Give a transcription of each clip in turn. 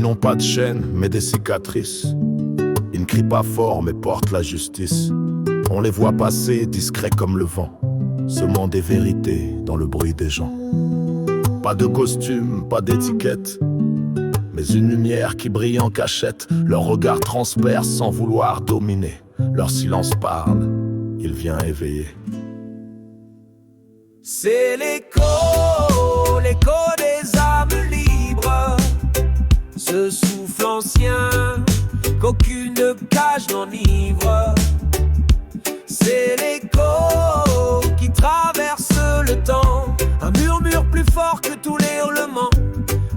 n'ont pas de chaîne, mais des cicatrices. Ils ne crient pas fort, mais portent la justice. On les voit passer, discrets comme le vent, semant des vérités dans le bruit des gens. Pas de costume, pas d'étiquette, mais une lumière qui brille en cachette. Leur regard transperce sans vouloir dominer. Leur silence parle, il vient éveiller. C'est l'écho des âmes libres, ce souffle ancien qu'aucune cage n'enivre. C'est l'écho qui traverse le temps, un murmure plus fort que tous les hurlements.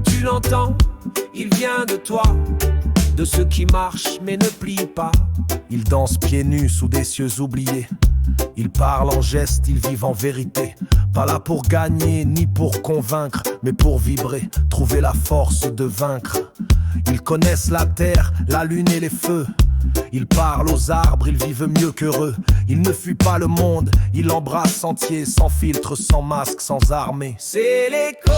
Tu l'entends, il vient de toi, de ceux qui marchent mais ne plient pas. Ils dansent pieds nus sous des cieux oubliés. Ils parlent en gestes, ils vivent en vérité. Pas là pour gagner ni pour convaincre, mais pour vibrer, trouver la force de vaincre. Ils connaissent la terre, la lune et les feux. Ils parlent aux arbres, ils vivent mieux qu'heureux. Ils ne fuient pas le monde, ils l'embrassent entier, sans filtre, sans masque, sans armée. C'est l'écho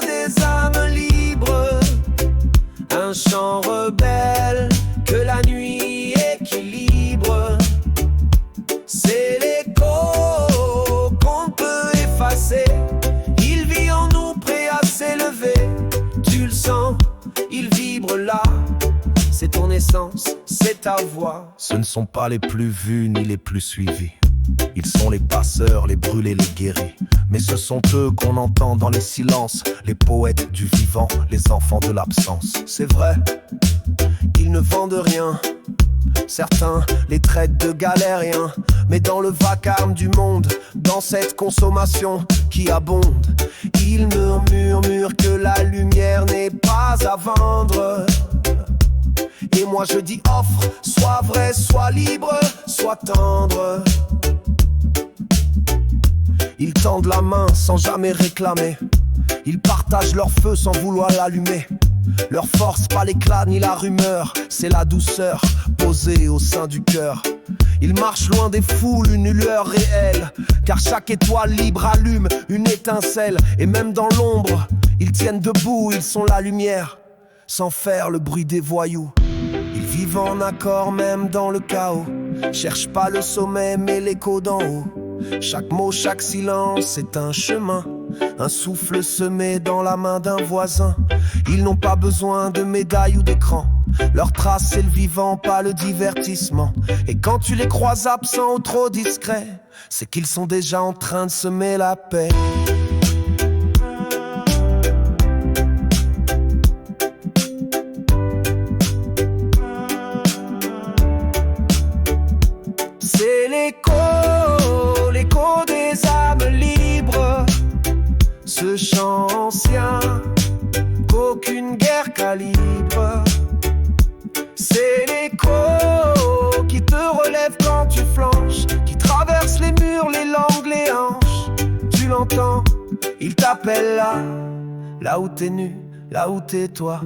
des âmes libres, un chant rebelle que la nuit équilibre. C'est l'écho qu'on peut effacer, il vit en nous prêt à s'élever. Tu le sens, il vibre là, c'est ton essence, c'est ta voix. Ce ne sont pas les plus vus ni les plus suivis. Ils sont les passeurs, les brûlés, les guéris. Mais ce sont eux qu'on entend dans les silences, les poètes du vivant, les enfants de l'absence. C'est vrai, ils ne vendent rien. Certains les traitent de galériens, mais dans le vacarme du monde, dans cette consommation qui abonde, ils murmurent que la lumière n'est pas à vendre. Et moi je dis offre, sois vrai, sois libre, sois tendre. Ils tendent la main sans jamais réclamer. Ils partagent leur feu sans vouloir l'allumer. Leur force, pas l'éclat ni la rumeur, c'est la douceur posée au sein du cœur. Ils marchent loin des foules, une lueur réelle, car chaque étoile libre allume une étincelle. Et même dans l'ombre, ils tiennent debout, ils sont la lumière, sans faire le bruit des voyous. Ils vivent en accord même dans le chaos, cherchent pas le sommet mais l'écho d'en haut. Chaque mot, chaque silence est un chemin, un souffle semé dans la main d'un voisin. Ils n'ont pas besoin de médailles ou d'écran, leur trace c'est le vivant, pas le divertissement. Et quand tu les croises absents ou trop discrets, c'est qu'ils sont déjà en train de semer la paix. C'est l'écho des âmes libres, ce chant ancien qu'aucune guerre calibre. C'est l'écho qui te relève quand tu flanches, qui traverse les murs, les langues, les hanches. Tu l'entends, il t'appelle là où t'es nu, là où t'es toi.